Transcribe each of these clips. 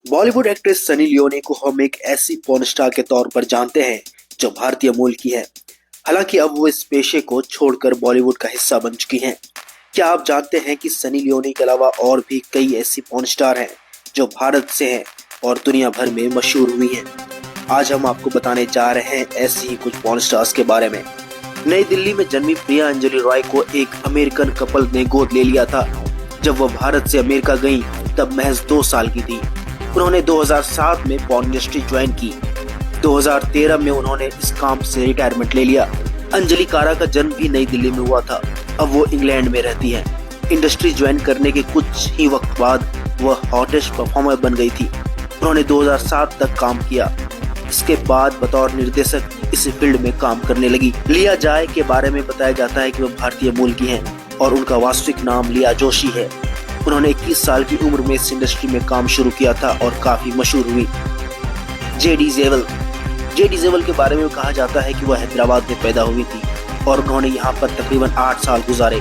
Bollywood actress Sunny Leone को हम एक ऐसी पॉर्न स्टार के तौर पर जानते हैं जो भारतीय मूल की है। हालांकि अब वो इस पेशे को छोड़कर बॉलीवुड का हिस्सा बन चुकी हैं। क्या आप जानते हैं कि सनी लियोनी के अलावा और भी कई ऐसी पॉर्न स्टार हैं जो भारत से हैं और दुनिया भर में मशहूर हुई हैं। आज हम आपको बताने जा रहे हैं ऐसी ही कुछ पॉर्न स्टार्स के बारे में। नई दिल्ली में जन्मी प्रिया अंजलि रॉय को एक अमेरिकन कपल ने गोद ले लिया था। जब वह भारत से अमेरिका गई तब महज 2 साल की थी। उन्होंने 2007 में पॉर्न इंडस्ट्री ज्वाइन की। 2013 में उन्होंने इस काम से रिटायरमेंट ले लिया। अंजलि कारा का जन्म भी नई दिल्ली में हुआ था। अब वो इंग्लैंड में रहती है। इंडस्ट्री ज्वाइन करने के कुछ ही वक्त बाद वह हॉटेस्ट परफॉर्मर बन गई थी। उन्होंने 2007 तक काम किया। इसके बाद बतौर निर्देशक इस फील्ड में काम करने लगी। लिया जाए के बारे में बताया जाता है कि वह भारतीय मूल की हैं और उनका वास्तविक नाम लिया जोशी है। उन्होंने 21 साल की उम्र में इस इंडस्ट्री में काम शुरू किया था और काफी मशहूर हुई। जेडी जेवल के बारे में कहा जाता है कि वह हैदराबाद में पैदा हुई थी और उन्होंने यहाँ पर तकरीबन 8 साल गुजारे।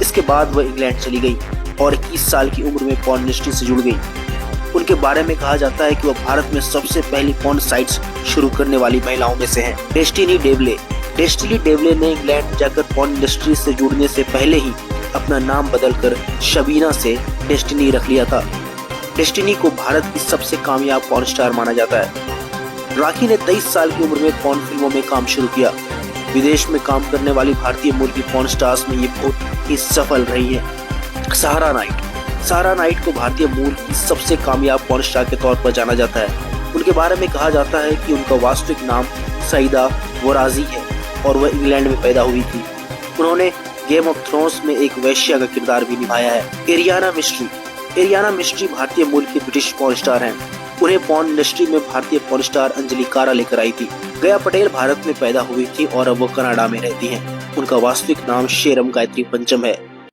इसके बाद वह इंग्लैंड चली गई और 21 साल की उम्र में पॉर्न इंडस्ट्री से जुड़ गई। उनके बारे में कहा जाता है कि वह भारत में सबसे पहली पॉर्न साइट्स शुरू करने वाली महिलाओं में से हैं। डेस्टिनी डेवले ने इंग्लैंड जाकर पॉर्न इंडस्ट्री से जुड़ने से पहले ही अपना नाम बदलकर शबीना से डेस्टिनी रख लिया था। डेस्टिनी को भारत की सबसे कामयाब पॉर्न स्टार माना जाता है। राखी ने 23 साल की उम्र में पॉर्न फिल्मों में काम शुरू किया। विदेश में काम करने वाली भारतीय मूल की पॉर्न स्टार्स में ये बहुत ही सफल रही है। सारा नाइट को भारतीय मूल की सबसे कामयाब पॉर्न स्टार के तौर पर जाना जाता है। उनके बारे में कहा जाता है कि उनका वास्तविक नाम सईदा वराजी है और वह इंग्लैंड में पैदा हुई थी। उन्होंने गेम ऑफ थ्रोन्स में एक वैश्या का किरदार भी निभाया है। एरियाना मिस्ट्री भारतीय मूल की ब्रिटिश पॉर्न स्टार हैं। उन्हें पॉर्न इंडस्ट्री में भारतीय पॉर्न स्टार अंजलि कारा लेकर आई थी। गया पटेल भारत में पैदा हुई थी और अब वो कनाडा में रहती हैं। उनका वास्तविक नाम शेरम गायत्री पंचम है।